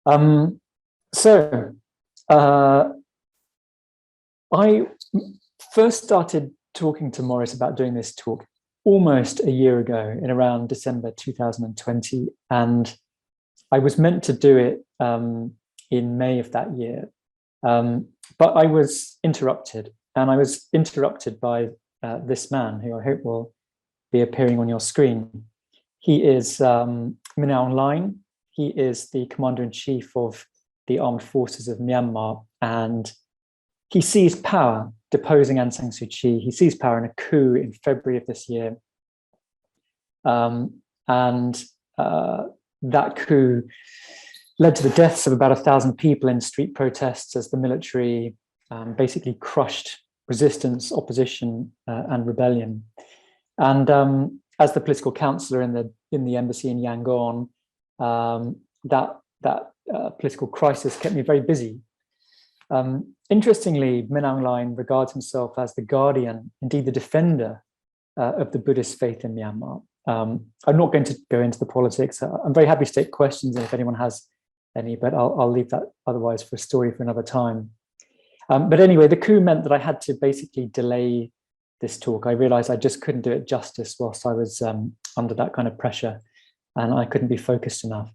Um, so I first started talking to Maurice about doing this talk almost a year ago in around December 2020. And I was meant to do it in May of that year. But I was interrupted, and I was interrupted by this man who I hope will be appearing on your screen. He is Min Aung Hlaing. He is the commander-in-chief of the armed forces of Myanmar, and he seized power, deposing Aung San Suu Kyi. He seized power in a coup in February of this year. That coup led to the deaths of about 1,000 people in street protests as the military basically crushed resistance, opposition, and rebellion. And as the political counselor in the embassy in Yangon, that political crisis kept me very busy. Interestingly, Min Aung Hlaing regards himself as the guardian, indeed the defender of the Buddhist faith in Myanmar. I'm not going to go into the politics. I'm very happy to take questions if anyone has any, but I'll leave that otherwise for a story for another time. But anyway, the coup meant that I had to basically delay this talk. I realized I just couldn't do it justice whilst I was under that kind of pressure, and I couldn't be focused enough.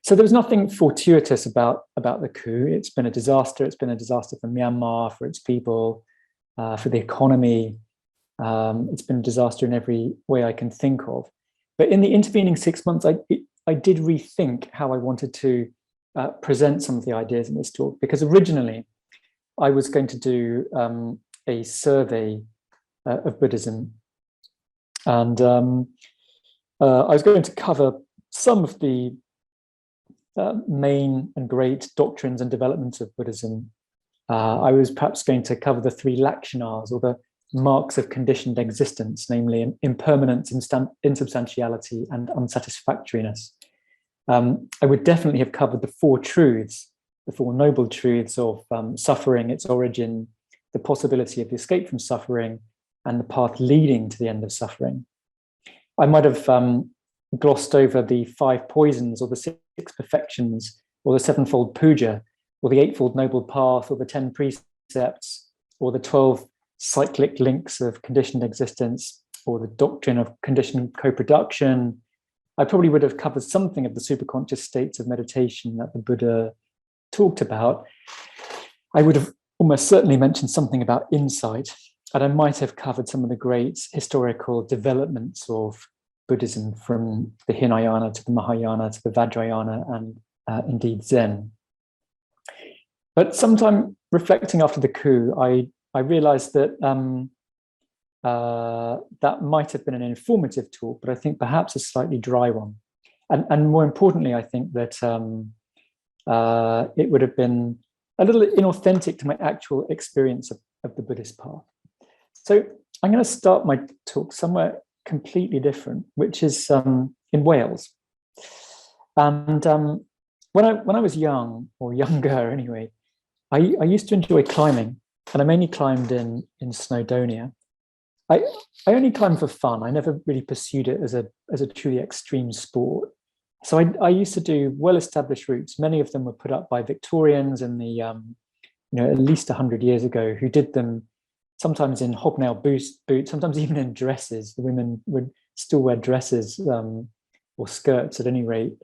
So there was nothing fortuitous about the coup. It's been a disaster. It's been a disaster for Myanmar, for its people, for the economy. It's been a disaster in every way I can think of. But in the intervening 6 months, I did rethink how I wanted to present some of the ideas in this talk, because originally I was going to do a survey of Buddhism, and I was going to cover some of the main and great doctrines and developments of Buddhism. I was perhaps going to cover the 3 lakshanas, or the marks of conditioned existence, namely impermanence, insubstantiality, and unsatisfactoriness. I would definitely have covered the 4 truths, the 4 noble truths of suffering, its origin, the possibility of the escape from suffering, and the path leading to the end of suffering. I might have glossed over the 5 poisons, or the 6 perfections, or the 7-fold puja, or the 8-fold noble path, or the 10 precepts, or the 12 cyclic links of conditioned existence, or the doctrine of conditioned co-production. I probably would have covered something of the superconscious states of meditation that the Buddha talked about. I would have almost certainly mentioned something about insight, and I might have covered some of the great historical developments of Buddhism, from the Hinayana to the Mahayana to the Vajrayana, and indeed Zen. But sometime reflecting after the coup, I realized that that might have been an informative talk, but I think perhaps a slightly dry one. And more importantly, I think that it would have been a little inauthentic to my actual experience of the Buddhist path. So I'm going to start my talk somewhere completely different, which is in Wales. And when I was young, or younger anyway, I used to enjoy climbing, and I mainly climbed in Snowdonia. I only climbed for fun. I never really pursued it as a truly extreme sport. So I used to do well-established routes. Many of them were put up by Victorians in the at least 100 years ago, who did them sometimes in hobnail boots, sometimes even in dresses. The women would still wear dresses or skirts at any rate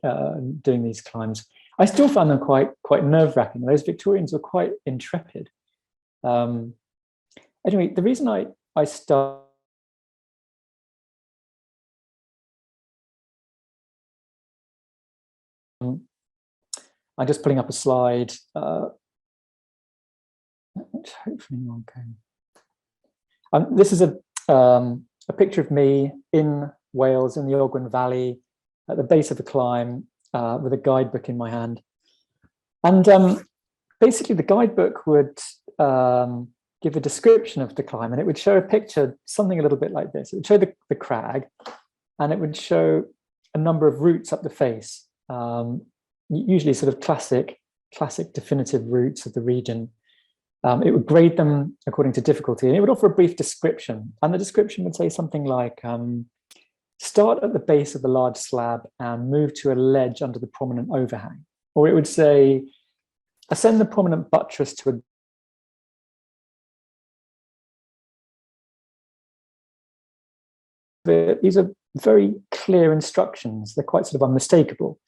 doing these climbs. I still found them quite nerve-wracking. Those Victorians were quite intrepid. Anyway, the reason I started I'm just pulling up a slide. Hopefully one can. This is a picture of me in Wales, in the Ogwen Valley, at the base of the climb, with a guidebook in my hand. And basically the guidebook would give a description of the climb, and it would show a picture, something a little bit like this. It would show the crag, and it would show a number of routes up the face, usually sort of classic definitive routes of the region. It would grade them according to difficulty, and it would offer a brief description. And the description would say something like, start at the base of the large slab and move to a ledge under the prominent overhang. Or it would say, ascend the prominent buttress to a these are very clear instructions. They're quite sort of unmistakable.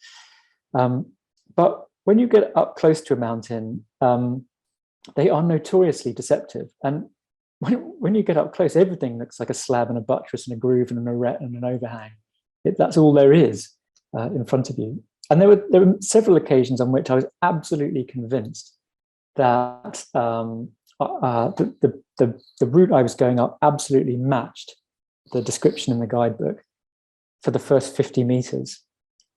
But when you get up close to a mountain, they are notoriously deceptive. And when you get up close, everything looks like a slab and a buttress and a groove and an arete and an overhang. That's all there is in front of you. And there were several occasions on which I was absolutely convinced that the route I was going up absolutely matched the description in the guidebook for the first 50 meters.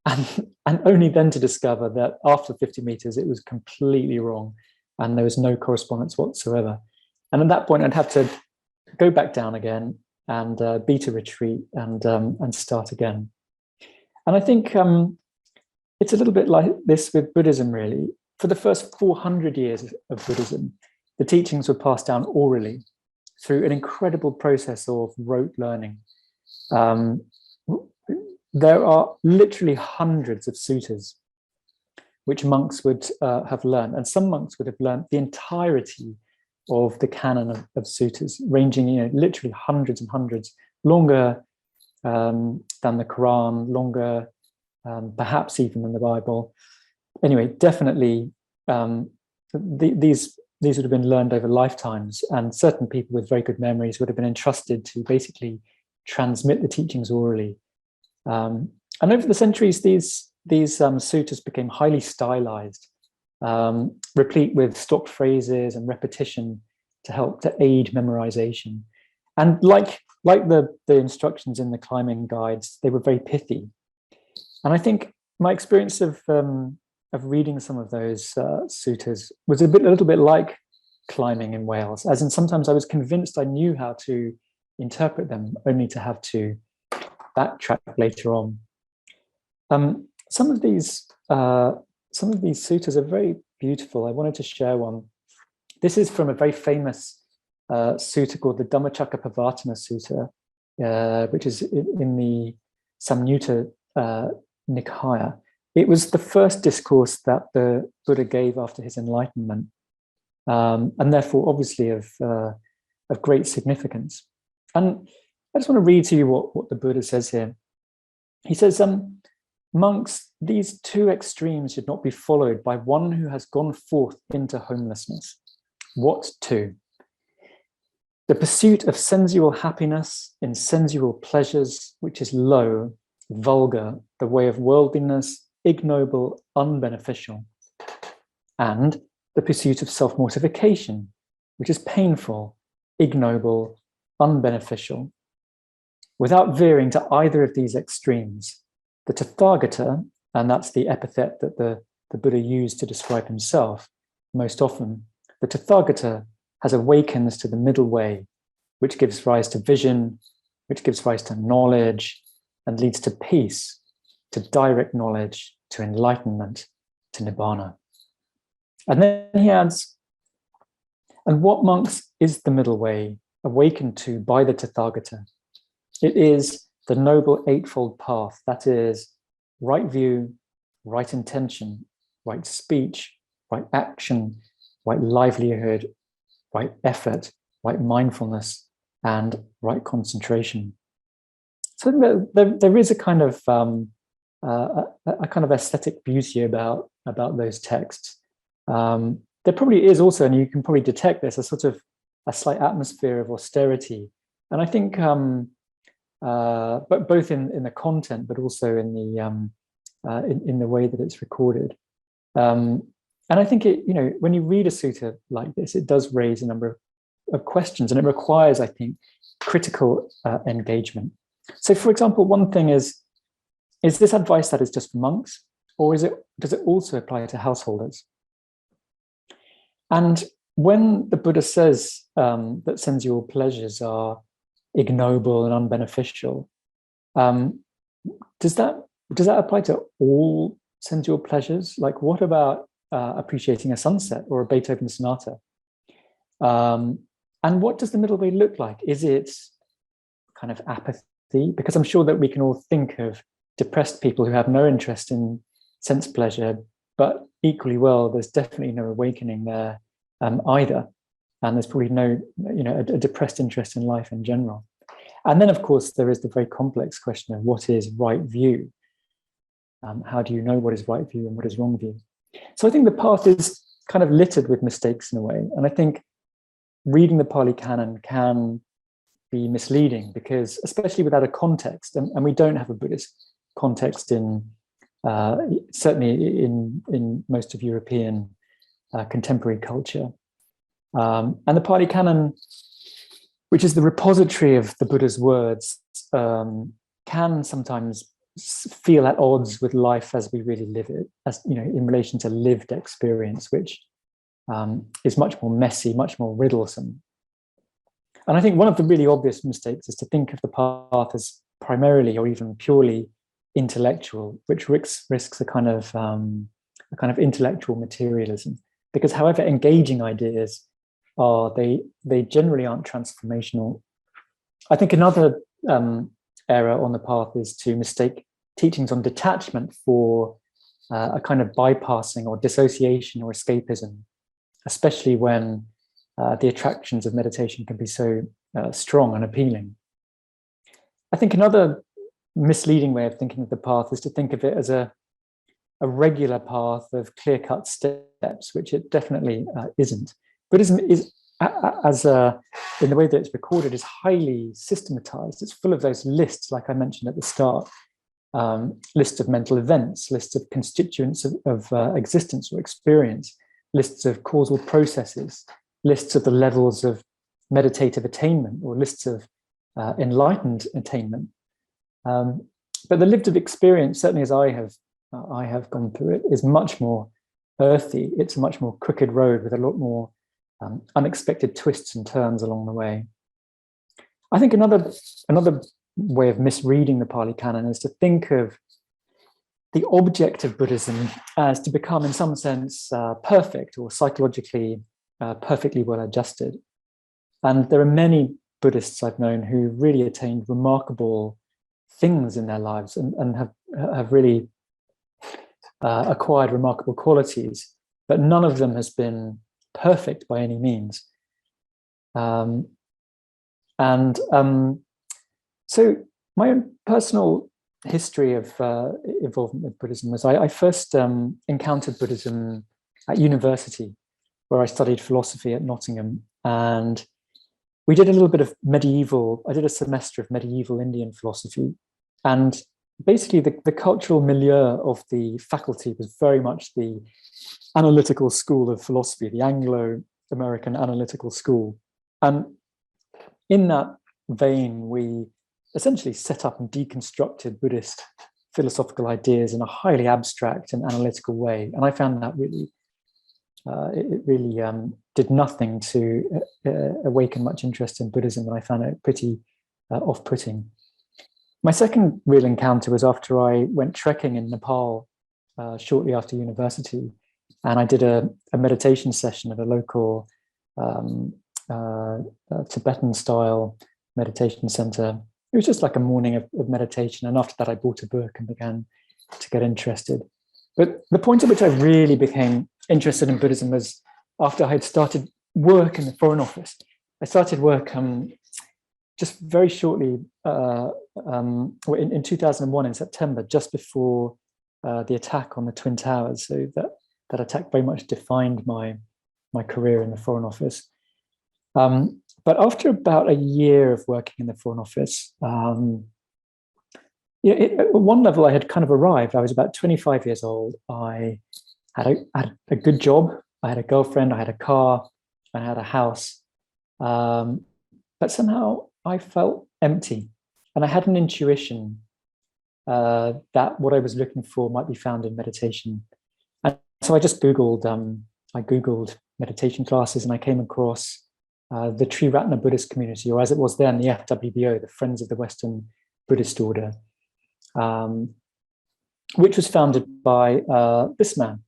And only then to discover that after 50 meters, it was completely wrong and there was no correspondence whatsoever. And at that point, I'd have to go back down again and beat a retreat and start again. And I think it's a little bit like this with Buddhism, really. For the first 400 years of Buddhism, the teachings were passed down orally through an incredible process of rote learning. There are literally hundreds of suttas which monks would have learned, and some monks would have learned the entirety of the canon of suttas, ranging, literally hundreds and hundreds, longer than the Quran, longer perhaps even than the Bible. Anyway, definitely these would have been learned over lifetimes, and certain people with very good memories would have been entrusted to basically transmit the teachings orally. And over the centuries, these suttas became highly stylized, replete with stock phrases and repetition to help to aid memorization. And like the instructions in the climbing guides, they were very pithy. And I think my experience of reading some of those suttas was a little bit like climbing in Wales, as in sometimes I was convinced I knew how to interpret them, only to have to backtrack later on. Some of these suttas are very beautiful. I wanted to share one. This is from a very famous sutta called the Dhammacakkappavattana Sutta, which is in the Samyutta Nikaya. It was the first discourse that the Buddha gave after his enlightenment, and therefore obviously of great significance. And I just want to read to you what the Buddha says here. He says, monks, these two extremes should not be followed by one who has gone forth into homelessness. What two? The pursuit of sensual happiness in sensual pleasures, which is low, vulgar, the way of worldliness, ignoble, unbeneficial. And the pursuit of self-mortification, which is painful, ignoble, unbeneficial. Without veering to either of these extremes, the Tathagata, and that's the epithet that the Buddha used to describe himself most often, the Tathagata has awakens to the middle way, which gives rise to vision, which gives rise to knowledge, and leads to peace, to direct knowledge, to enlightenment, to nibbana. And then he adds, and what, monks, is the middle way awakened to by the Tathagata? It is the noble eightfold path, that is, right view, right intention, right speech, right action, right livelihood, right effort, right mindfulness, and right concentration. So there is a kind of aesthetic beauty about those texts. There probably is also, and you can probably detect this, a slight atmosphere of austerity. And I think, but both in the content, but also in the way that it's recorded. And I think when you read a sutta like this, it does raise a number of questions, and it requires, I think, critical engagement. So, for example, one thing is this advice that is just for monks, or does it also apply to householders? And when the Buddha says that sensual pleasures are ignoble and unbeneficial, does that apply to all sensual pleasures? Like, what about appreciating a sunset or a Beethoven sonata? And what does the middle way look like? Is it kind of apathy empathy, because I'm sure that we can all think of depressed people who have no interest in sense pleasure, but equally well, there's definitely no awakening there either. And there's probably no, a depressed interest in life in general. And then, of course, there is the very complex question of what is right view? How do you know what is right view and what is wrong view? So I think the path is kind of littered with mistakes in a way. And I think reading the Pali Canon can be misleading because, especially without a context, and we don't have a Buddhist context in, certainly in most of European contemporary culture. And the Pali Canon, which is the repository of the Buddha's words, can sometimes feel at odds with life as we really live it, as in relation to lived experience, which is much more messy, much more riddlesome. And I think one of the really obvious mistakes is to think of the path as primarily or even purely intellectual, which risks a kind of intellectual materialism. Because however engaging ideas are, they generally aren't transformational. I think another error on the path is to mistake teachings on detachment for a kind of bypassing or dissociation or escapism, especially when the attractions of meditation can be so strong and appealing. I think another misleading way of thinking of the path is to think of it as a regular path of clear-cut steps, which it definitely isn't. Buddhism is, in the way that it's recorded, is highly systematized. It's full of those lists, like I mentioned at the start, lists of mental events, lists of constituents of existence or experience, lists of causal processes, lists of the levels of meditative attainment, or lists of enlightened attainment. But the lived experience, certainly as I have gone through it, is much more earthy. It's a much more crooked road with a lot more unexpected twists and turns along the way. I think another way of misreading the Pali Canon is to think of the object of Buddhism as to become, in some sense, perfect or psychologically perfectly well adjusted. And there are many Buddhists I've known who really attained remarkable things in their lives and have really acquired remarkable qualities, but none of them has been perfect by any means. So my own personal history of involvement with Buddhism was I first encountered Buddhism at university, where I studied philosophy at Nottingham, and we did a little bit of I did a semester of medieval Indian philosophy, and basically the cultural milieu of the faculty was very much the analytical school of philosophy, the Anglo-American analytical school. And in that vein, we essentially set up and deconstructed Buddhist philosophical ideas in a highly abstract and analytical way. And I found that really, it really did nothing to awaken much interest in Buddhism, and I found it pretty off-putting. My second real encounter was after I went trekking in Nepal shortly after university, and I did a meditation session at a local Tibetan-style meditation center. It was just like a morning of meditation, and after that I bought a book and began to get interested. But the point at which I really became interested in Buddhism was after I had started work in the Foreign Office. I started work just very shortly in 2001 in September, just before the attack on the Twin Towers. So that attack very much defined my career in the Foreign Office. But after about a year of working in the Foreign Office, at one level I had kind of arrived. I was about 25 years old. I had a good job. I had a girlfriend. I had a car. I had a house. But somehow I felt empty. And I had an intuition that what I was looking for might be found in meditation. And so I just Googled, meditation classes, and I came across the Triratna Buddhist community, or as it was then, the FWBO, the Friends of the Western Buddhist Order, which was founded by this man,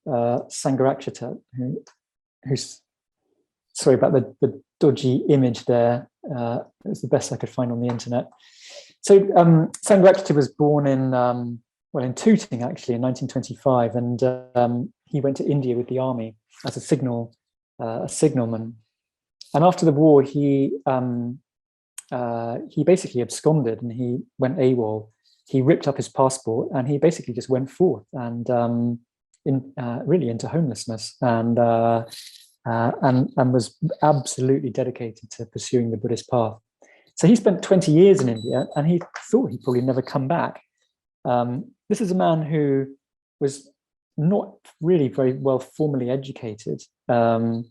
Sangharakshita, who's, sorry about the dodgy image there. It was the best I could find on the internet. Sangharakshita was born in in Tooting actually in 1925, and he went to India with the army as a signalman. And after the war, he basically absconded and he went AWOL. He ripped up his passport and he basically just went forth and really into homelessness and was absolutely dedicated to pursuing the Buddhist path. So he spent 20 years in India and he thought he'd probably never come back. This is a man who was not really very well formally educated, but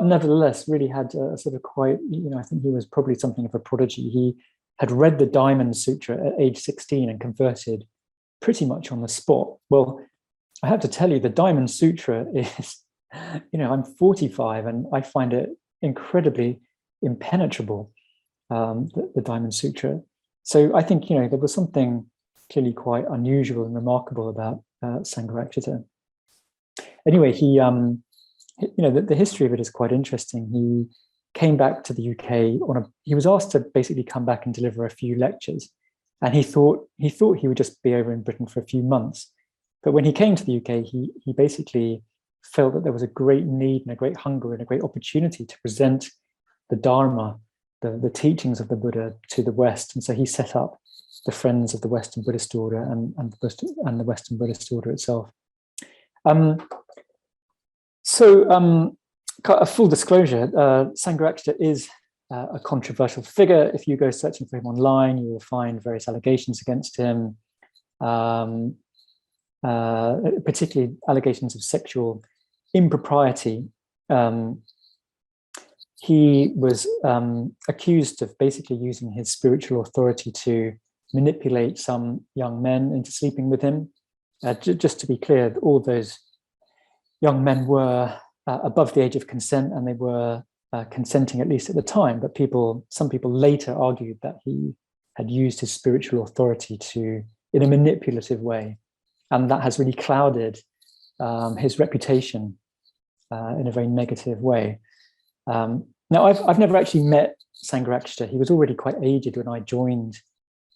nevertheless really had a sort of quite, I think he was probably something of a prodigy. He had read the Diamond Sutra at age 16 and converted pretty much on the spot. Well, I have to tell you, the Diamond Sutra is, I'm 45 and I find it incredibly impenetrable, the Diamond Sutra. So I think, there was something clearly quite unusual and remarkable about Sangharakshita. Anyway, the history of it is quite interesting. He came back to the UK he was asked to basically come back and deliver a few lectures. And he thought he would just be over in Britain for a few months. But when he came to the UK, he basically felt that there was a great need and a great hunger and a great opportunity to present the Dharma, the teachings of the Buddha to the West. And so he set up the Friends of the Western Buddhist Order and the Western Buddhist Order itself. A full disclosure, Sangharakshita is a controversial figure. If you go searching for him online, you will find various allegations against him, particularly allegations of sexual impropriety. He was accused of basically using his spiritual authority to manipulate some young men into sleeping with him. Just to be clear, all those young men were above the age of consent, and they were consenting at least at the time. But some people later argued that he had used his spiritual authority in a manipulative way, and that has really clouded his reputation in a very negative way. Now, I've never actually met Sangharakshita. He was already quite aged when I joined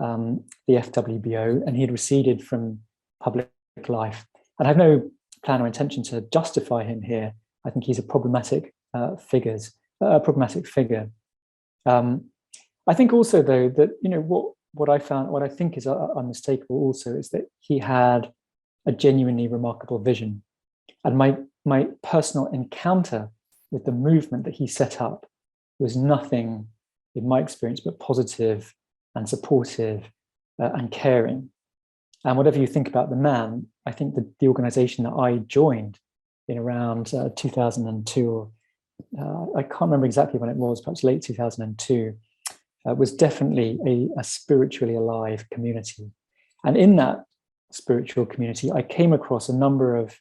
the FWBO, and he had receded from public life. And I have no plan or intention to justify him here. I think he's a problematic figure. I think also, though, that what I think is unmistakable also is that he had a genuinely remarkable vision, and my personal encounter with the movement that he set up was nothing, in my experience, but positive and supportive and caring. And whatever you think about the man, I think that the organization that I joined in around 2002, I can't remember exactly when it was, perhaps late 2002, was definitely a spiritually alive community. And in that spiritual community, I came across a number of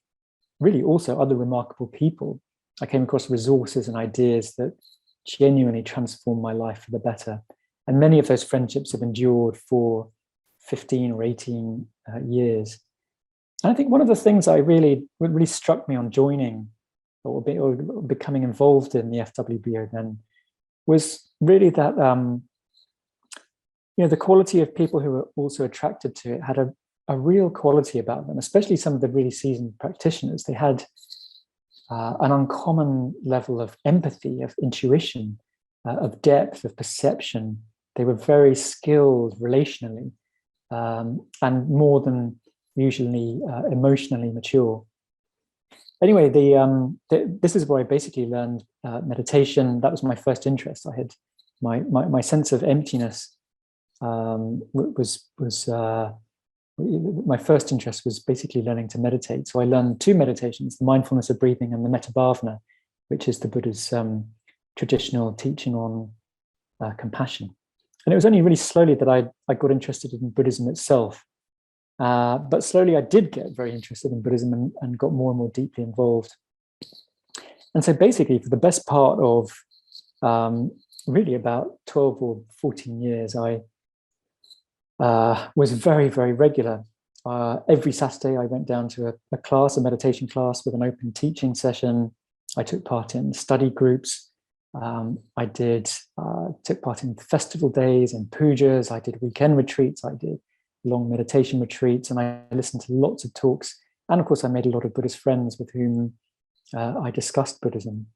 really also other remarkable people. I came across resources and ideas that genuinely transformed my life for the better. And many of those friendships have endured for 15 or 18 years. And I think one of the things that really struck me on joining or becoming involved in the FWBO then was really that, the quality of people who were also attracted to it had a real quality about them, especially some of the really seasoned practitioners. They had an uncommon level of empathy, of intuition, of depth, of perception. They were very skilled relationally, and more than usually emotionally mature. Anyway, this is where I basically learned meditation. That was my first interest. I had my sense of emptiness my first interest was basically learning to meditate. So I learned two meditations: the mindfulness of breathing and the metta bhavana, which is the Buddha's traditional teaching on compassion. And it was only really slowly that I got interested in Buddhism itself. But slowly I did get very interested in Buddhism and got more and more deeply involved. And so basically for the best part of really about 12 or 14 years, I was very, very regular. Every Saturday I went down to a meditation class with an open teaching session. I took part in study groups. I took part in festival days and pujas. I did weekend retreats. I did long meditation retreats, and I listened to lots of talks. And of course, I made a lot of Buddhist friends with whom I discussed Buddhism.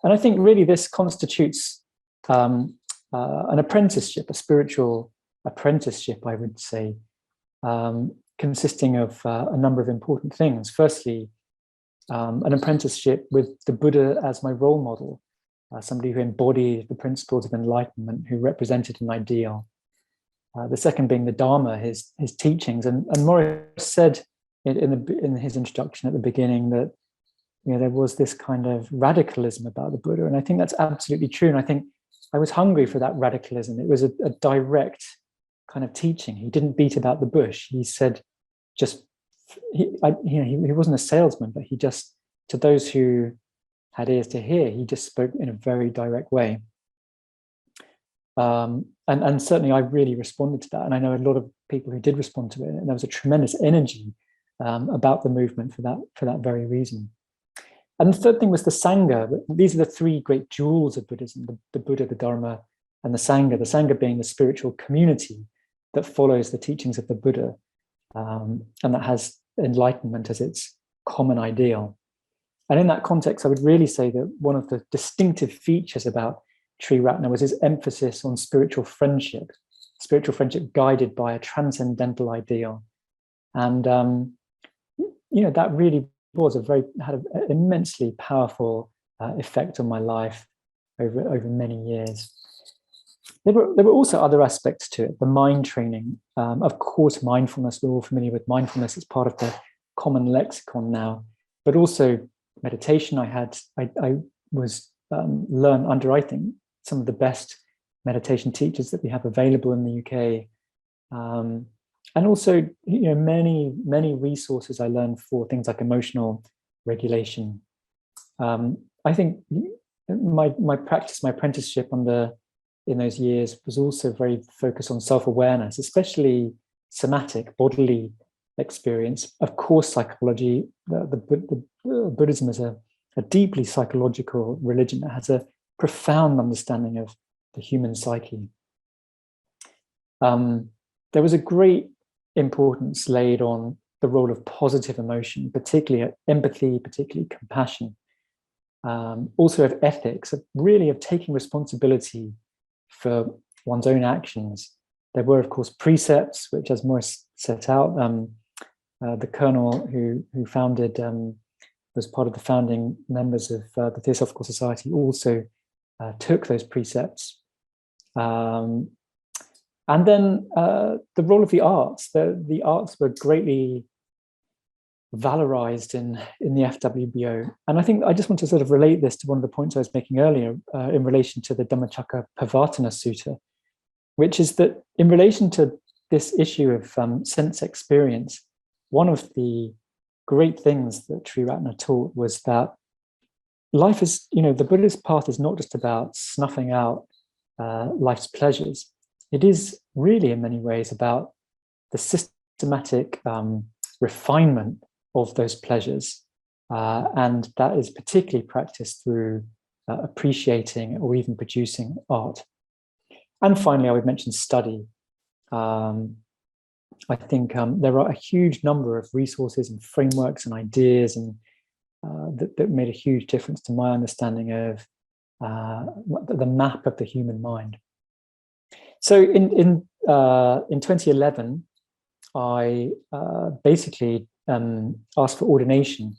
And I think really this constitutes an apprenticeship, a spiritual apprenticeship, I would say, consisting of a number of important things. Firstly, an apprenticeship with the Buddha as my role model, somebody who embodied the principles of enlightenment, who represented an ideal. The second being the Dharma, his teachings. And Morris said in his introduction at the beginning that there was this kind of radicalism about the Buddha. And I think that's absolutely true. And I think I was hungry for that radicalism. It was a direct kind of teaching. He didn't beat about the bush. He said, he wasn't a salesman, but he just, to those who had ears to hear, he just spoke in a very direct way. And certainly I really responded to that. And I know a lot of people who did respond to it. And there was a tremendous energy about the movement for that very reason. And the third thing was the Sangha. These are the three great jewels of Buddhism, the Buddha, the Dharma, and the Sangha. The Sangha being the spiritual community that follows the teachings of the Buddha, and that has enlightenment as its common ideal. And in that context, I would really say that one of the distinctive features about Triratna was his emphasis on spiritual friendship guided by a transcendental ideal. And, that really had an immensely powerful effect on my life over many years. There were also other aspects to it, the mind training. Of course, mindfulness, we're all familiar with mindfulness. It's part of the common lexicon now, but also meditation. I was learned under, I think, some of the best meditation teachers that we have available in the UK. And also, many resources I learned for things like emotional regulation. I think my practice, my apprenticeship in those years was also very focused on self-awareness, especially somatic, bodily experience. Of course, psychology. Buddhism is a deeply psychological religion that has a profound understanding of the human psyche. There was a great importance laid on the role of positive emotion, particularly empathy, particularly compassion, also of ethics, of taking responsibility for one's own actions. There were, of course, precepts, which, as Morris set out, the Colonel who founded, was part of the founding members of the Theosophical Society, also took those precepts. And then the role of the arts. The arts were greatly valorized in the FWBO. And I think I just want to sort of relate this to one of the points I was making earlier in relation to the Dhammacakkappavattana Sutta, which is that in relation to this issue of sense experience, one of the great things that Triratna taught was that life is, the Buddhist path is not just about snuffing out life's pleasures. It is really, in many ways, about the systematic refinement of those pleasures. And that is particularly practiced through appreciating or even producing art. And finally, I would mention study. I think there are a huge number of resources and frameworks and ideas and that made a huge difference to my understanding of the map of the human mind. So in 2011, I basically asked for ordination,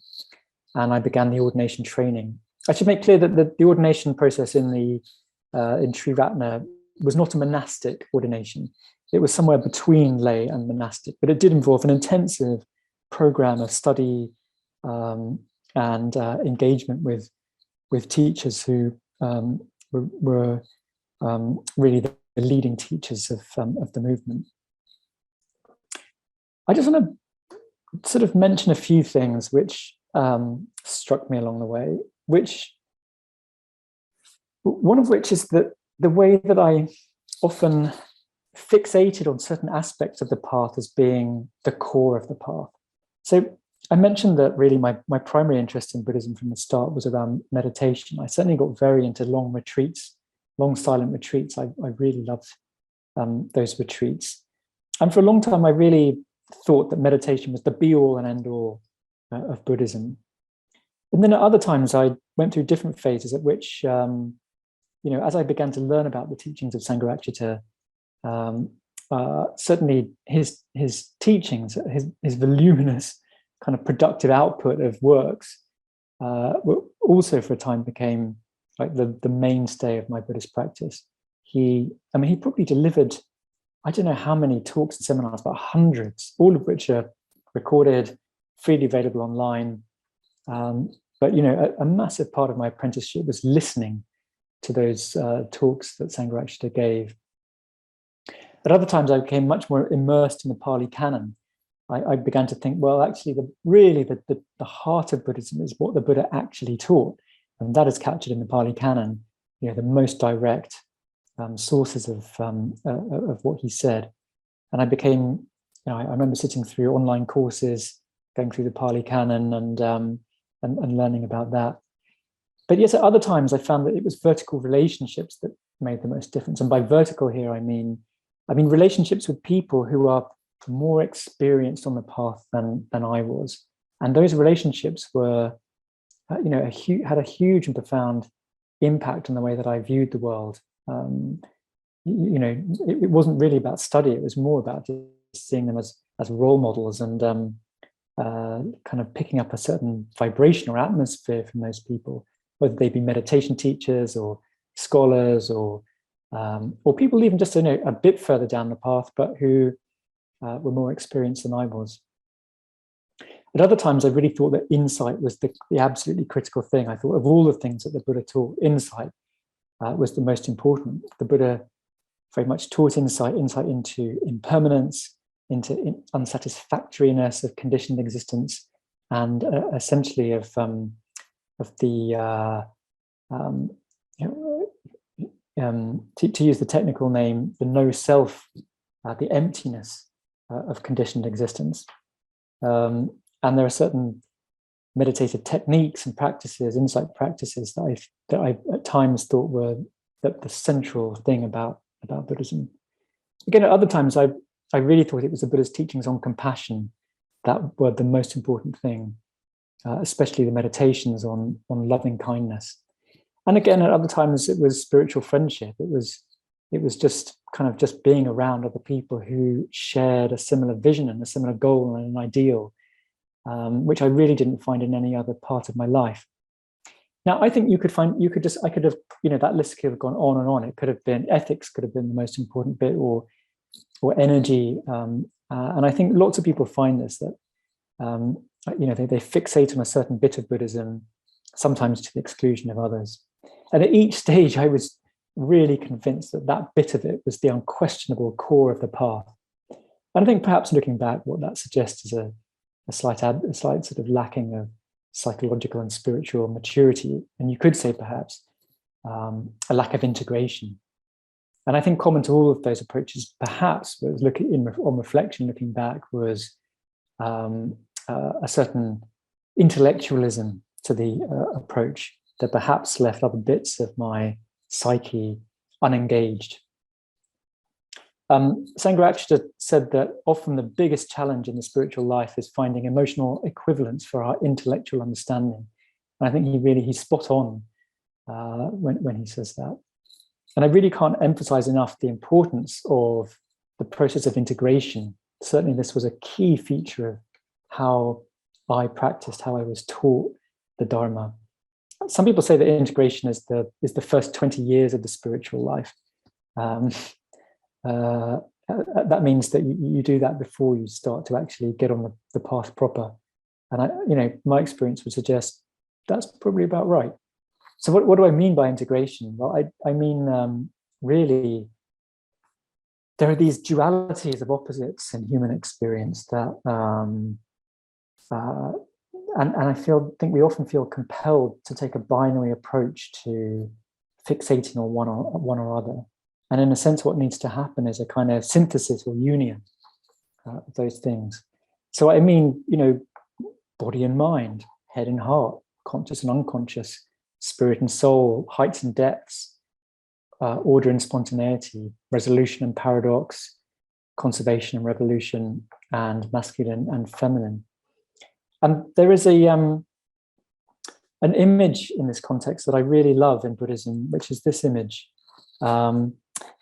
and I began the ordination training. I should make clear that the ordination process in Triratna was not a monastic ordination. It was somewhere between lay and monastic, but it did involve an intensive program of study and engagement with teachers who were really the leading teachers of the movement. I just want to sort of mention a few things which struck me along the way, one of which is that the way that I often fixated on certain aspects of the path as being the core of the path. So I mentioned that really my primary interest in Buddhism from the start was around meditation. I certainly got very into long retreats, long silent retreats. I really loved those retreats. And for a long time, I really thought that meditation was the be-all and end-all of Buddhism. And then at other times, I went through different phases at which, as I began to learn about the teachings of Sangharakshita, certainly his teachings, his voluminous kind of productive output of works, also for a time became like the mainstay of my Buddhist practice. He probably delivered, I don't know how many talks and seminars, but hundreds, all of which are recorded, freely available online. But a massive part of my apprenticeship was listening to those talks that Sangharakshita gave. At other times, I became much more immersed in the Pali Canon. I began to think, well, actually, the heart of Buddhism is what the Buddha actually taught, and that is captured in the Pali Canon. The most direct sources of what he said. And I became, I remember sitting through online courses, going through the Pali Canon and learning about that. But yes, at other times I found that it was vertical relationships that made the most difference. And by vertical here, I mean relationships with people who are more experienced on the path than I was. And those relationships were, had a huge and profound impact on the way that I viewed the world. It wasn't really about study. It was more about just seeing them as role models and kind of picking up a certain vibration or atmosphere from those people, whether they be meditation teachers or scholars or people even just a bit further down the path, but who were more experienced than I was. At other times, I really thought that insight was the absolutely critical thing. I thought of all the things that the Buddha taught, insight was the most important. The Buddha very much taught insight into impermanence, into unsatisfactoriness of conditioned existence, and essentially of the to use the technical name, the no self, the emptiness of conditioned existence. And there are certain meditative techniques and practices, insight practices that I at times thought were the central thing about Buddhism. Again, at other times, I really thought it was the Buddha's teachings on compassion that were the most important thing, especially the meditations on loving kindness. And again, at other times, it was spiritual friendship. It was just kind of just being around other people who shared a similar vision and a similar goal and an ideal, which I really didn't find in any other part of my life. Now, I think I could have, that list could have gone on and on. It could have been ethics, could have been the most important bit, or energy. And I think lots of people find this, that, they fixate on a certain bit of Buddhism, sometimes to the exclusion of others. And at each stage, I was really convinced that bit of it was the unquestionable core of the path. And I think perhaps looking back, what that suggests is a slight sort of lacking of psychological and spiritual maturity. And you could say perhaps a lack of integration. And I think common to all of those approaches, perhaps, was on reflection, looking back, was a certain intellectualism to the approach that perhaps left other bits of my psyche unengaged. Sangharakshita said that often the biggest challenge in the spiritual life is finding emotional equivalents for our intellectual understanding. And I think he's spot on when he says that. And I really can't emphasize enough the importance of the process of integration. Certainly this was a key feature of how I practiced, how I was taught the Dharma. Some people say that integration is the first 20 years of the spiritual life. That means that you do that before you start to actually get on the path proper. And my experience would suggest that's probably about right. So what do I mean by integration? Well, I mean, really, there are these dualities of opposites in human experience that, and I think we often feel compelled to take a binary approach to fixating on one or other. And in a sense, what needs to happen is a kind of synthesis or union of those things. So I mean, body and mind, head and heart, conscious and unconscious, spirit and soul, heights and depths, order and spontaneity, resolution and paradox, conservation and revolution, and masculine and feminine. And there is an image in this context that I really love in Buddhism, which is this image.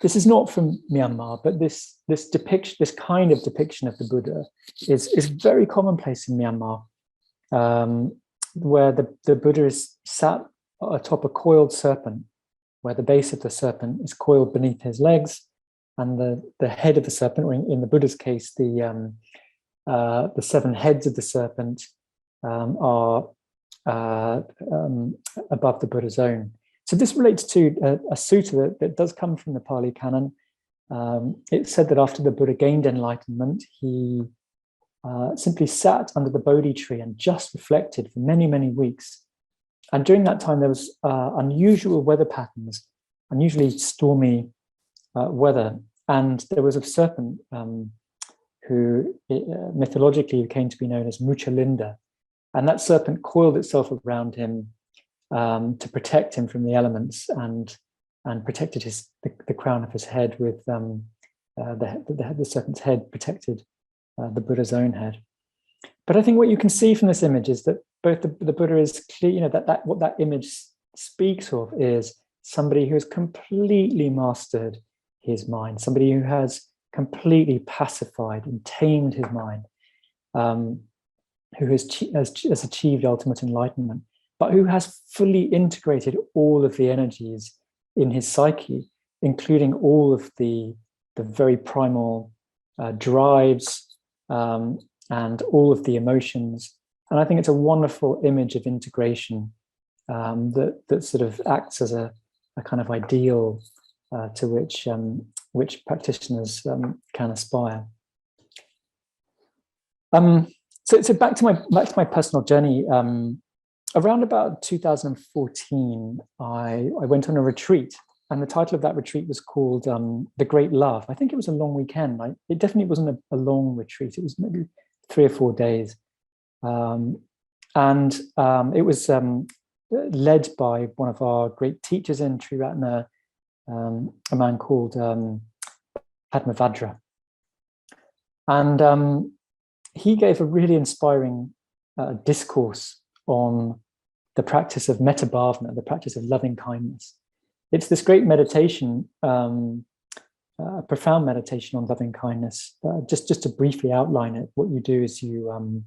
This is not from Myanmar, but this depiction, this kind of depiction of the Buddha is very commonplace in Myanmar, where the Buddha is sat atop a coiled serpent, where the base of the serpent is coiled beneath his legs, and the head of the serpent, or in the Buddha's case, the 7 heads of the serpent are above the Buddha's own. So this relates to a sutta that does come from the Pali Canon. It said that after the Buddha gained enlightenment, he simply sat under the Bodhi tree and just reflected for many, many weeks. And during that time, there was unusual weather patterns, unusually stormy weather. And there was a serpent who mythologically came to be known as Muchalinda. And that serpent coiled itself around him to protect him from the elements, and protected the crown of his head with the serpent's head protected the Buddha's own head. But I think what you can see from this image is that both the Buddha is clear, that what that image speaks of is somebody who has completely mastered his mind, somebody who has completely pacified and tamed his mind, who has achieved ultimate enlightenment, but who has fully integrated all of the energies in his psyche, including all of the very primal drives and all of the emotions. And I think it's a wonderful image of integration that sort of acts as a kind of ideal to which practitioners can aspire. So back to my personal journey. Around about 2014, I went on a retreat, and the title of that retreat was called The Great Love. I think it was a long weekend. It definitely wasn't a long retreat. It was maybe 3 or 4 days. It was led by one of our great teachers in Triratna, a man called Padmavajra. And he gave a really inspiring discourse on the practice of metta bhavana, the practice of loving kindness. It's this great meditation, profound meditation on loving kindness. Just to briefly outline it, what you do is you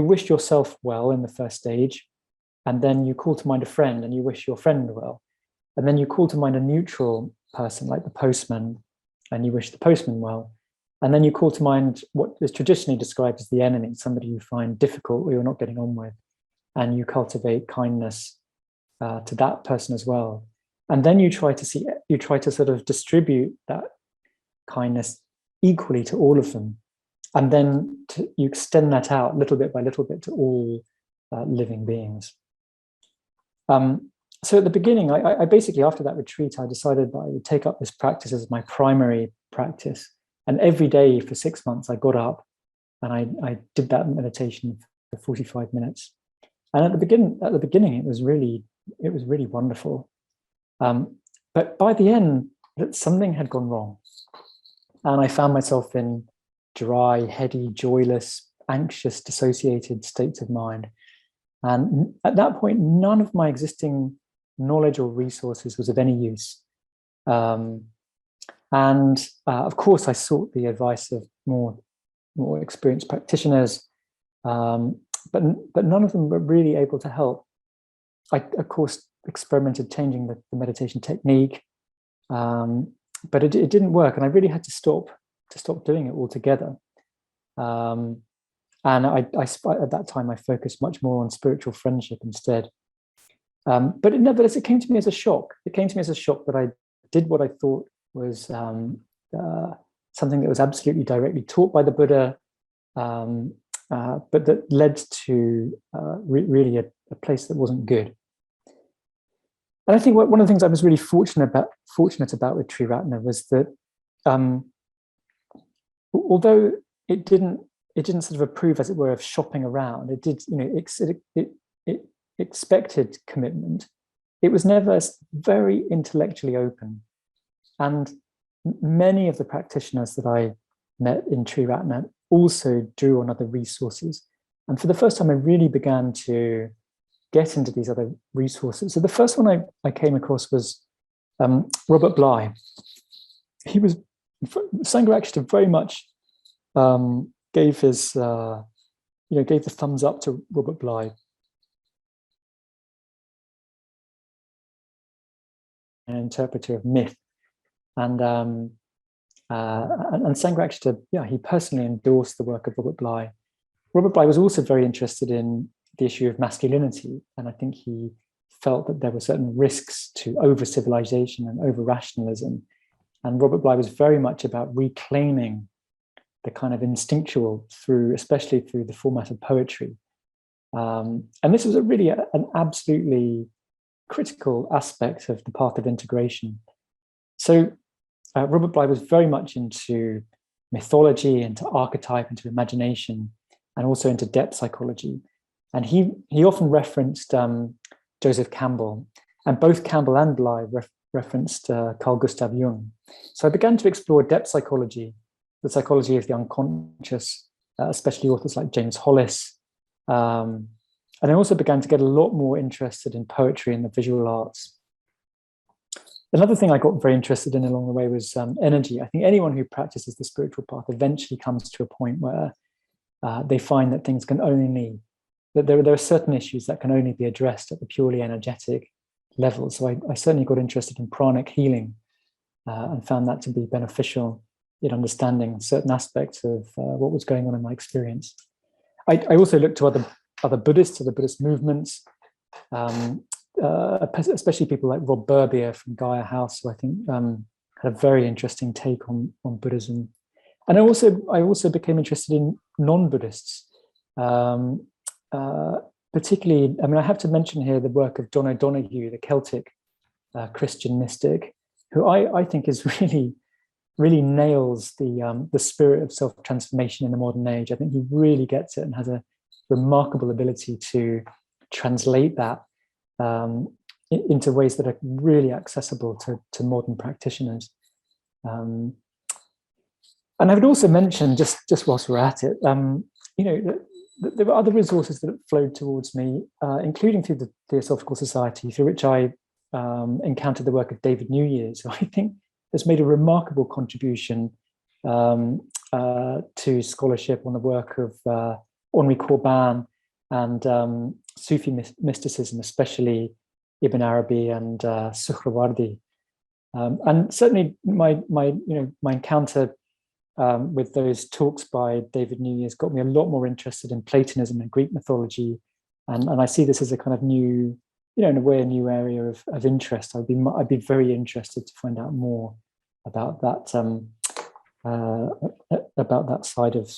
wish yourself well in the first stage, and then you call to mind a friend and you wish your friend well, and then you call to mind a neutral person like the postman, and you wish the postman well. And then you call to mind what is traditionally described as the enemy, somebody you find difficult or you're not getting on with, and you cultivate kindness to that person as well. And then you try to sort of distribute that kindness equally to all of them, and then you extend that out little bit by little bit to all living beings. So at the beginning, I basically, after that retreat, I decided that I would take up this practice as my primary practice. And every day for 6 months, I got up and I did that meditation for 45 minutes. And at the beginning, it was really wonderful. But by the end, something had gone wrong, and I found myself in dry, heady, joyless, anxious, dissociated states of mind. And at that point, none of my existing knowledge or resources was of any use. Of course, I sought the advice of more experienced practitioners, but none of them were really able to help. I, of course, experimented changing the meditation technique, but it didn't work, and I really had to stop doing it altogether. And at that time, I focused much more on spiritual friendship instead. But nevertheless, it came to me as a shock. It came to me as a shock that I did what I thought was something that was absolutely directly taught by the Buddha, but that led to really a place that wasn't good. And I think one of the things I was really fortunate about with Triratna was that although it didn't sort of approve, as it were, of shopping around. It did, it expected commitment. It was never very intellectually open. And many of the practitioners that I met in Triratna also drew on other resources. And for the first time, I really began to get into these other resources. So the first one I came across was Robert Bly. He was, Sangharakshita very much gave his, gave the thumbs up to Robert Bly. An interpreter of myth. And Sangharakshita, he personally endorsed the work of Robert Bly. Robert Bly was also very interested in the issue of masculinity, and I think he felt that there were certain risks to over-civilization and over-rationalism. And Robert Bly was very much about reclaiming the kind of instinctual especially through the format of poetry. And this was really an absolutely critical aspect of the path of integration. So Robert Bly was very much into mythology, into archetype, into imagination, and also into depth psychology. And he often referenced Joseph Campbell, and both Campbell and Bly referenced Carl Gustav Jung. So I began to explore depth psychology, the psychology of the unconscious, especially authors like James Hollis. And I also began to get a lot more interested in poetry and the visual arts. Another thing I got very interested in along the way was energy. I think anyone who practices the spiritual path eventually comes to a point where they find that things can only, that there are certain issues that can only be addressed at the purely energetic level. So I certainly got interested in pranic healing and found that to be beneficial in understanding certain aspects of what was going on in my experience. I also looked to other Buddhists, other Buddhist movements, especially people like Rob Berbier from Gaia House, who I think had a very interesting take on Buddhism. And I also became interested in non-Buddhists, particularly, I have to mention here the work of John O'Donoghue, the Celtic Christian mystic, who I think is really nails the spirit of self-transformation in the modern age. I think he really gets it and has a remarkable ability to translate that into ways that are really accessible to modern practitioners. And I would also mention, just whilst we're at it, there were other resources that flowed towards me, including through the Theosophical Society, through which I encountered the work of David New Years, who I think has made a remarkable contribution to scholarship on the work of Henri Corbin and Sufi mysticism, especially Ibn Arabi and Suhrawardi. And certainly my encounter with those talks by David New Years got me a lot more interested in Platonism and Greek mythology, and I see this as a kind of new, in a way, a new area of interest. I'd be very interested to find out more about that side of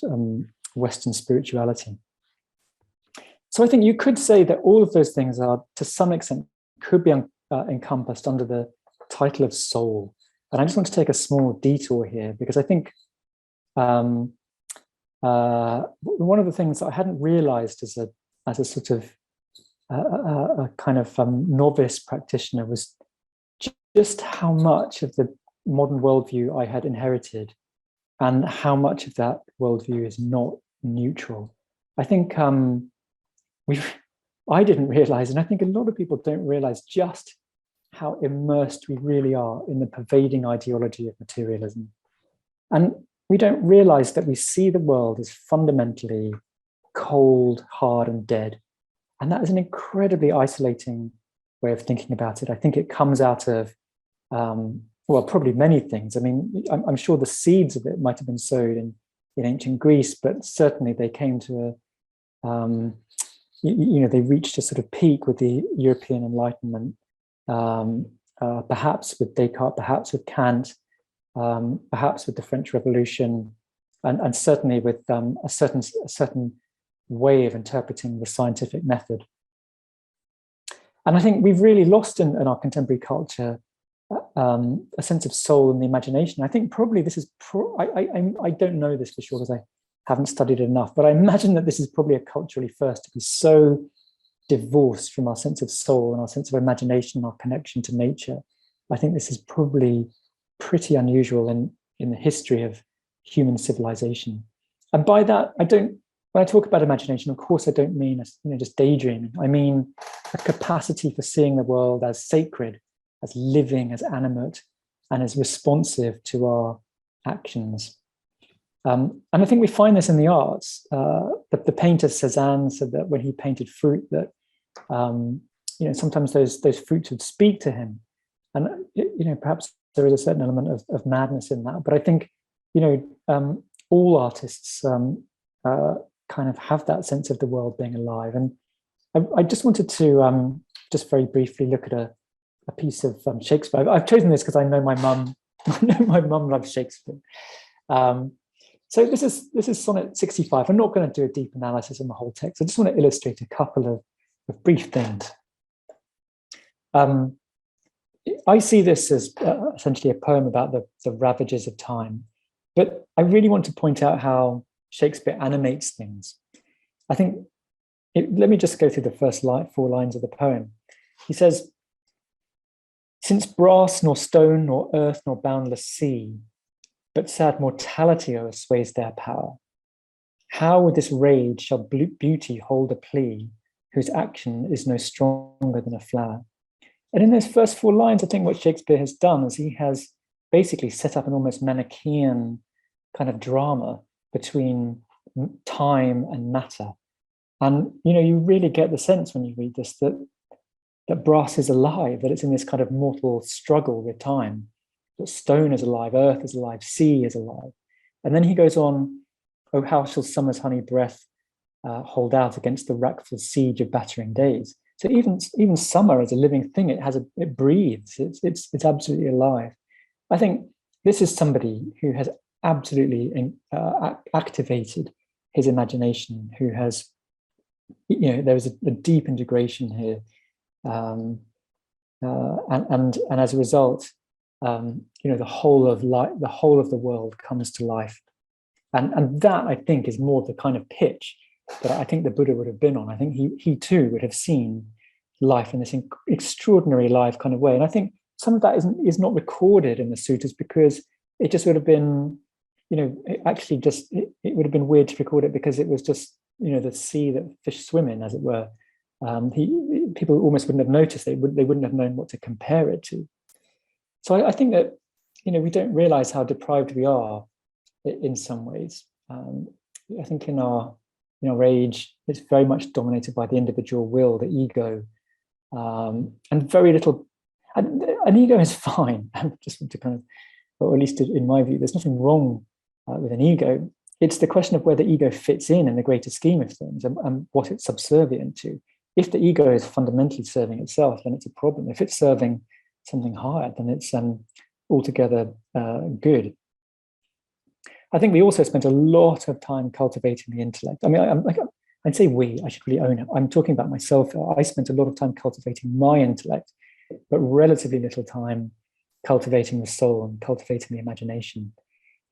Western spirituality. So I think you could say that all of those things are, to some extent, could be encompassed under the title of soul. And I just want to take a small detour here, because I think one of the things that I hadn't realized as a sort of a kind of novice practitioner was just how much of the modern worldview I had inherited, and how much of that worldview is not neutral. I think I didn't realize, and I think a lot of people don't realize, just how immersed we really are in the pervading ideology of materialism. And we don't realize that we see the world as fundamentally cold, hard, and dead. And that is an incredibly isolating way of thinking about it. I think it comes out of, probably many things. I mean, I'm sure the seeds of it might have been sowed in ancient Greece, but certainly they came to they reached a sort of peak with the European Enlightenment, perhaps with Descartes, perhaps with Kant, perhaps with the French Revolution, and certainly with a certain way of interpreting the scientific method. And I think we've really lost in our contemporary culture a sense of soul and the imagination. I think probably this is, I don't know this for sure because I haven't studied it enough. But I imagine that this is probably a culturally first to be so divorced from our sense of soul and our sense of imagination and our connection to nature. I think this is probably pretty unusual in the history of human civilization. And by that, when I talk about imagination, of course, I don't mean just daydreaming. I mean a capacity for seeing the world as sacred, as living, as animate, and as responsive to our actions. And I think we find this in the arts. The painter Cézanne said that when he painted fruit, that sometimes those fruits would speak to him, and perhaps there is a certain element of madness in that. But I think all artists kind of have that sense of the world being alive. And I just wanted to just very briefly look at a piece of Shakespeare. I've chosen this because I know my mum. I know my mum loves Shakespeare. So this is Sonnet 65. I'm not going to do a deep analysis on the whole text. I just want to illustrate a couple of brief things. I see this as essentially a poem about the ravages of time, but I really want to point out how Shakespeare animates things. I think, let me just go through the first 4 lines of the poem. He says, "Since brass nor stone nor earth nor boundless sea, but sad mortality o'ersways their power, how with this rage shall beauty hold a plea, whose action is no stronger than a flower?" And in those first 4 lines, I think what Shakespeare has done is he has basically set up an almost Manichaean kind of drama between time and matter. And you really get the sense when you read this that brass is alive, that it's in this kind of mortal struggle with time, that stone is alive, earth is alive, sea is alive. And then he goes on, "Oh, how shall summer's honey breath hold out against the wrackful siege of battering days?" So even summer as a living thing, it breathes. It's absolutely alive. I think this is somebody who has absolutely activated his imagination, who has, there is a deep integration here, and as a result, the whole of the world comes to life, and that I think is more the kind of pitch that I think the Buddha would have been on. I think he too would have seen life in this extraordinary live kind of way. And I think some of that is not recorded in the sutras because it just would have been, it would have been weird to record it because it was just, the sea that fish swim in, as it were. People almost wouldn't have noticed. They wouldn't have known what to compare it to. So I think that, we don't realize how deprived we are in some ways. I think in our age, it's very much dominated by the individual will, the ego, and very little. An ego is fine. I just want to kind of, or at least in my view, there's nothing wrong with an ego. It's the question of where the ego fits in the greater scheme of things and what it's subservient to. If the ego is fundamentally serving itself, then it's a problem. If it's serving something higher, then it's altogether good. I think we also spent a lot of time cultivating the intellect. I mean, I'd say I should really own it. I'm talking about myself. I spent a lot of time cultivating my intellect, but relatively little time cultivating the soul and cultivating the imagination.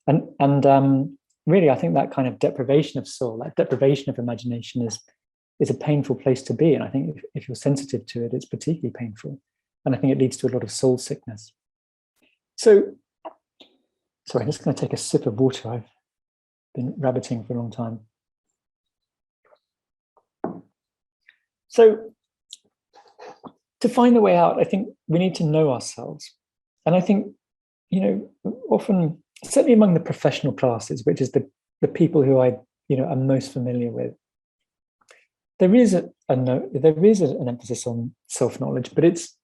And really, I think that kind of deprivation of soul, that deprivation of imagination is a painful place to be. And I think if you're sensitive to it, it's particularly painful. And I think it leads to a lot of soul sickness. So, sorry, I'm just going to take a sip of water. I've been rabbiting for a long time. So, to find a way out, I think we need to know ourselves. And I think, often, certainly among the professional classes, which is the people who I, am most familiar with, there is an emphasis on self-knowledge, but it's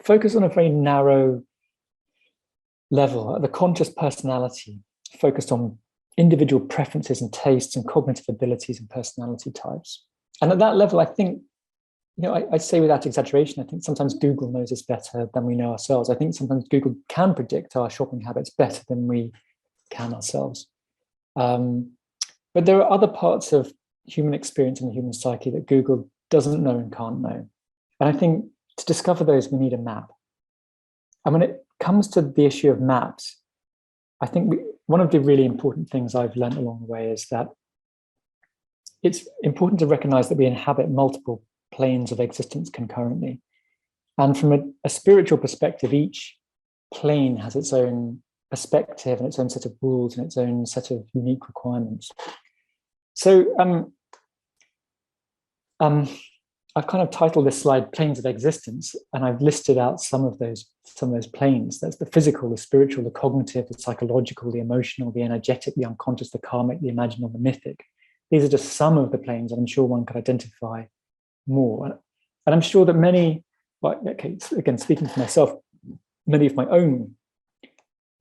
focused on a very narrow level, the conscious personality, focused on individual preferences and tastes and cognitive abilities and personality types. And at that level, I think, I say without exaggeration, I think sometimes Google knows us better than we know ourselves. I think sometimes Google can predict our shopping habits better than we can ourselves. But there are other parts of human experience and the human psyche that Google doesn't know and can't know. And I think to discover those, we need a map. And when it comes to the issue of maps, I think one of the really important things I've learned along the way is that it's important to recognize that we inhabit multiple planes of existence concurrently. And from a spiritual perspective, each plane has its own perspective and its own set of rules and its own set of unique requirements. So I've kind of titled this slide "Planes of Existence," and I've listed out some of those planes. That's the physical, the spiritual, the cognitive, the psychological, the emotional, the energetic, the unconscious, the karmic, the imaginal, the mythic. These are just some of the planes, and I'm sure one could identify more. And I'm sure that many, well, okay, again, speaking for myself, many of my own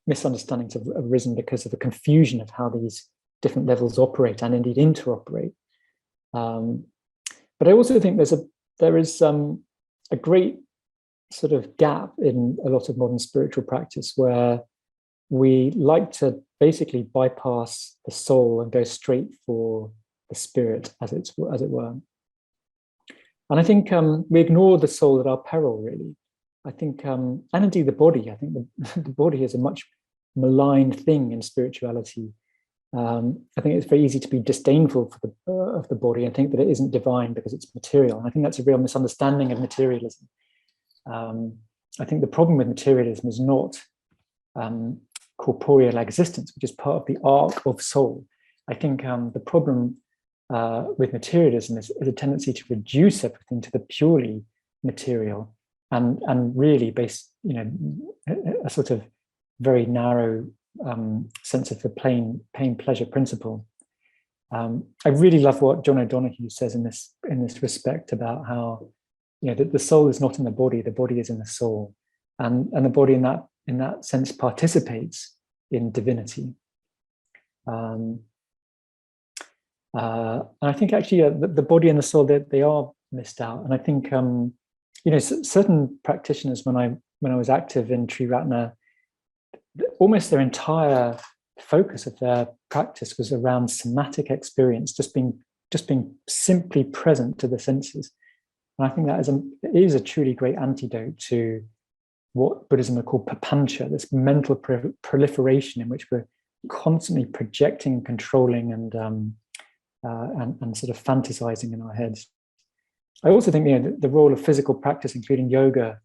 misunderstandings have arisen because of the confusion of how these different levels operate and indeed interoperate. But I also think there is a great sort of gap in a lot of modern spiritual practice where we like to basically bypass the soul and go straight for the spirit, as it were. And I think we ignore the soul at our peril, really. I think, and indeed the body. I think the body is a much maligned thing in spirituality. I think it's very easy to be disdainful of the body and think that it isn't divine because it's material. And I think that's a real misunderstanding of materialism. I think the problem with materialism is not corporeal existence, which is part of the arc of soul. I think the problem with materialism is a tendency to reduce everything to the purely material and really base, a sort of very narrow sense of the pain pleasure principle. I really love what John O'Donoghue says in this respect about how that the soul is not in the body is in the soul, and the body in that sense participates in divinity. And I think actually the body and the soul, they are missed out. And I think certain practitioners, when I was active in Triratna, almost their entire focus of their practice was around somatic experience, just being simply present to the senses. And I think that is a truly great antidote to what Buddhism would call papancha, this mental proliferation in which we're constantly projecting, controlling, and sort of fantasizing in our heads. I also think the role of physical practice, including yoga,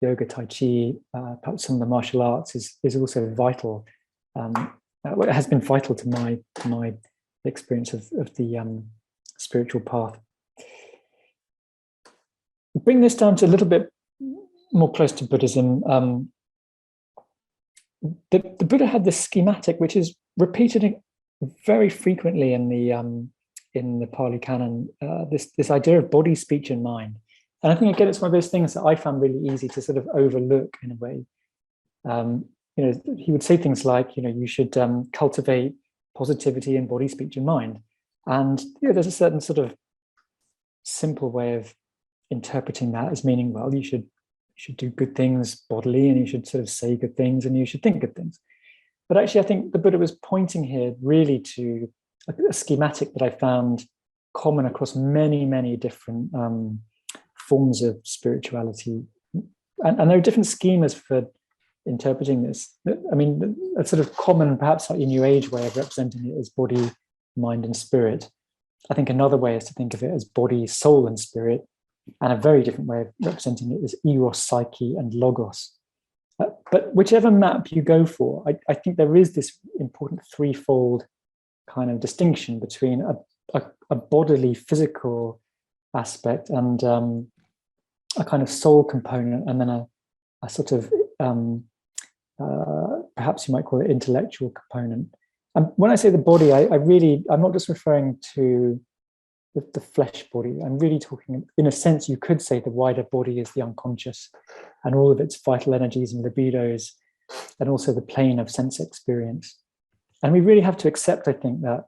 Tai Chi, perhaps some of the martial arts, is also vital. It has been vital to my experience of the spiritual path. Bring this down to a little bit more close to Buddhism. The Buddha had this schematic, which is repeated very frequently in the Pali Canon. This idea of body, speech, and mind. And I think, again, it's one of those things that I found really easy to sort of overlook in a way. He would say things like, you should cultivate positivity in body, speech, and mind. And there's a certain sort of simple way of interpreting that as meaning, well, you should do good things bodily, and you should sort of say good things, and you should think good things. But actually, I think the Buddha was pointing here really to a schematic that I found common across many, many different forms of spirituality. And there are different schemas for interpreting this. I mean, a sort of common, perhaps like a New Age way of representing it is body, mind, and spirit. I think another way is to think of it as body, soul, and spirit. And a very different way of representing it is eros, psyche, and logos. But whichever map you go for, I think there is this important threefold kind of distinction between a bodily, physical aspect and a kind of soul component, and then a sort of perhaps you might call it intellectual component. And when I say the body, I'm not just referring to the flesh body. I'm really talking, in a sense, you could say the wider body is the unconscious and all of its vital energies and libidos, and also the plane of sense experience. And we really have to accept, I think, that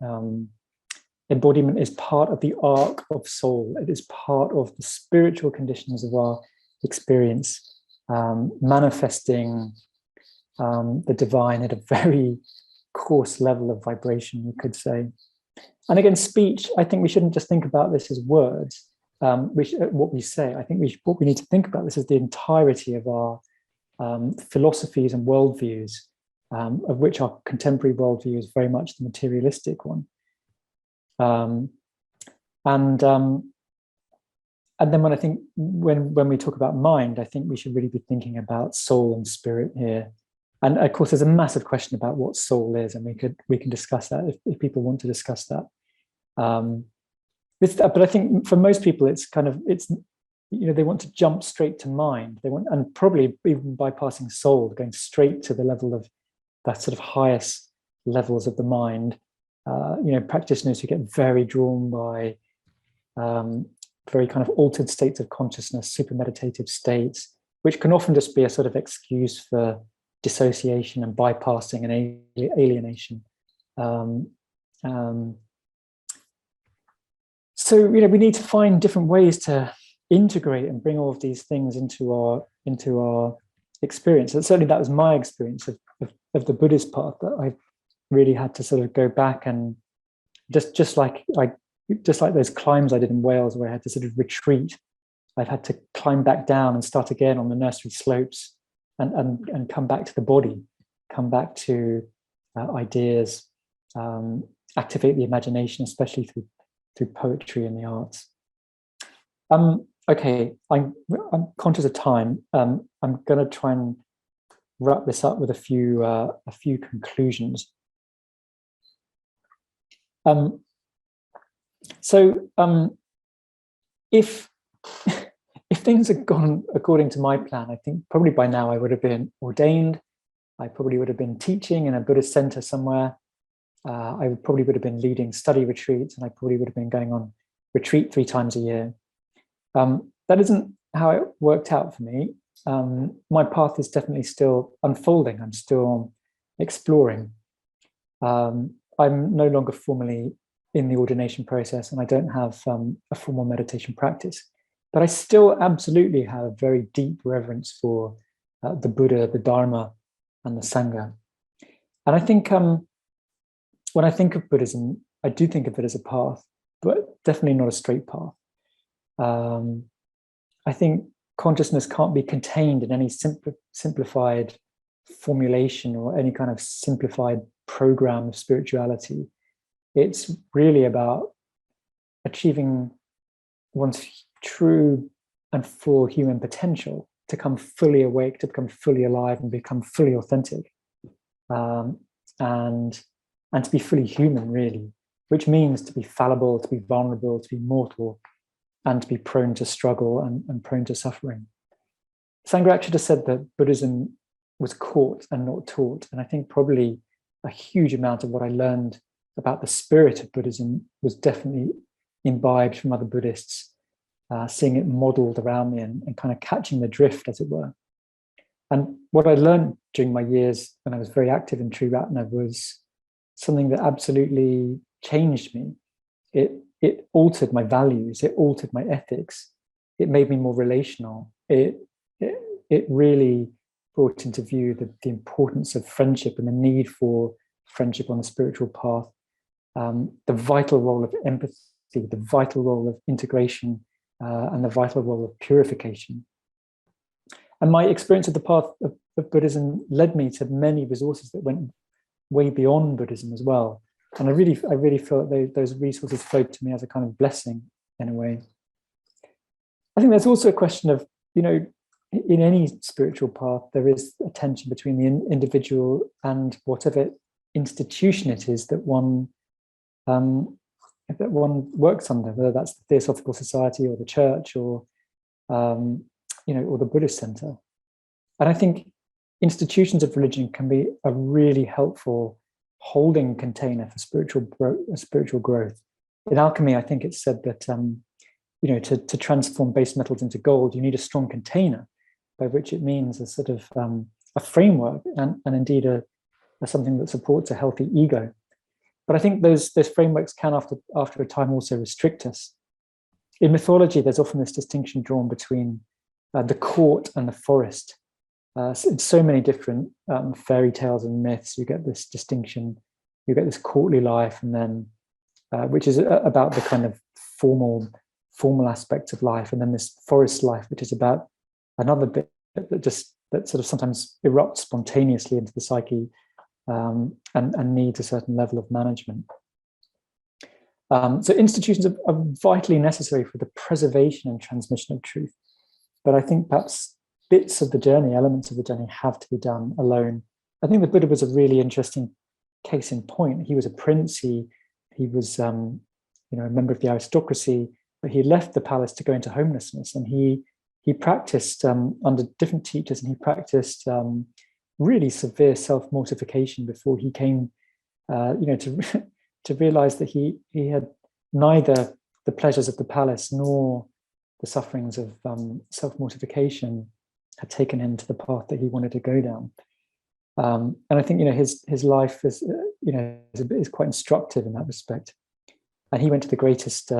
embodiment is part of the arc of soul. It is part of the spiritual conditions of our experience, manifesting the divine at a very coarse level of vibration, you could say. And again, speech, I think we shouldn't just think about this as words, what we say. I think what we need to think about this is the entirety of our philosophies and worldviews, of which our contemporary worldview is very much the materialistic one. And then when we talk about mind, I think we should really be thinking about soul and spirit here. And of course, there's a massive question about what soul is, and we can discuss that if people want to discuss that. But I think for most people, it's they want to jump straight to mind. They want, and probably even bypassing soul, going straight to the level of that sort of highest levels of the mind. Practitioners who get very drawn by very kind of altered states of consciousness, super meditative states, which can often just be a sort of excuse for dissociation and bypassing and alienation. So we need to find different ways to integrate and bring all of these things into our experience. And certainly that was my experience of the Buddhist path, that I really had to sort of go back and just like those climbs I did in Wales, where I had to sort of retreat. I've had to climb back down and start again on the nursery slopes and come back to the body, come back to ideas, activate the imagination, especially through poetry and the arts. Okay, I'm conscious of time. I'm going to try and wrap this up with a few conclusions. If things had gone according to my plan, I think probably by now I would have been ordained. I probably would have been teaching in a Buddhist center somewhere. I probably would have been leading study retreats, and I probably would have been going on retreat 3 times a year. That isn't how it worked out for me. My path is definitely still unfolding. I'm still exploring. I'm no longer formally in the ordination process, and I don't have a formal meditation practice. But I still absolutely have a very deep reverence for the Buddha, the Dharma, and the Sangha. And I think when I think of Buddhism, I do think of it as a path, but definitely not a straight path. I think consciousness can't be contained in any simplified formulation or any kind of simplified program of spirituality. It's really about achieving one's true and full human potential, to come fully awake, to become fully alive and become fully authentic, and to be fully human, really, which means to be fallible, to be vulnerable, to be mortal, and to be prone to struggle and prone to suffering. Sangha actually said that Buddhism was caught and not taught, and I think probably a huge amount of what I learned about the spirit of Buddhism was definitely imbibed from other Buddhists, seeing it modeled around me and kind of catching the drift, as it were. And what I learned during my years when I was very active in Triratna was something that absolutely changed me. It altered my values, it altered my ethics, it made me more relational. It really brought into view the importance of friendship and the need for friendship on the spiritual path, the vital role of empathy, the vital role of integration, and the vital role of purification. And my experience of the path of Buddhism led me to many resources that went way beyond Buddhism as well. And I really feel that those resources flowed to me as a kind of blessing in a way. I think there's also a question of, in any spiritual path, there is a tension between the individual and whatever institution it is that one works under, whether that's the Theosophical Society or the church or or the Buddhist center. And I think institutions of religion can be a really helpful holding container for spiritual growth. In alchemy, I think it's said that to transform base metals into gold, you need a strong container, by which it means a sort of a framework and indeed a something that supports a healthy ego. But I think those frameworks can, after a time, also restrict us. In mythology, there's often this distinction drawn between the court and the forest. In so many different fairy tales and myths, you get this distinction. You get this courtly life, and then which is about the kind of formal aspects of life, and then this forest life, which is about another bit that sort of sometimes erupts spontaneously into the psyche and needs a certain level of management. So institutions are vitally necessary for the preservation and transmission of truth. But I think perhaps bits of the journey, elements of the journey, have to be done alone. I think the Buddha was a really interesting case in point. He was a prince. He was a member of the aristocracy, but he left the palace to go into homelessness, and he practiced under different teachers, and he practiced really severe self-mortification before he came, to realize that he had neither the pleasures of the palace nor the sufferings of self-mortification had taken him to the path that he wanted to go down. And I think his life is is quite instructive in that respect. And he went to the greatest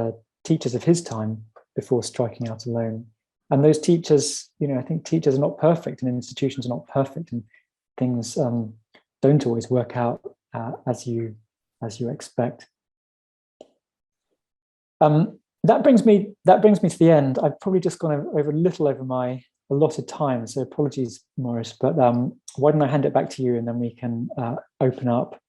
teachers of his time before striking out alone. And those teachers, I think teachers are not perfect, and institutions are not perfect, and things don't always work out as you expect. That brings me to the end. I've probably just gone over a little over my allotted time, so apologies, Maurice. But why don't I hand it back to you, and then we can open up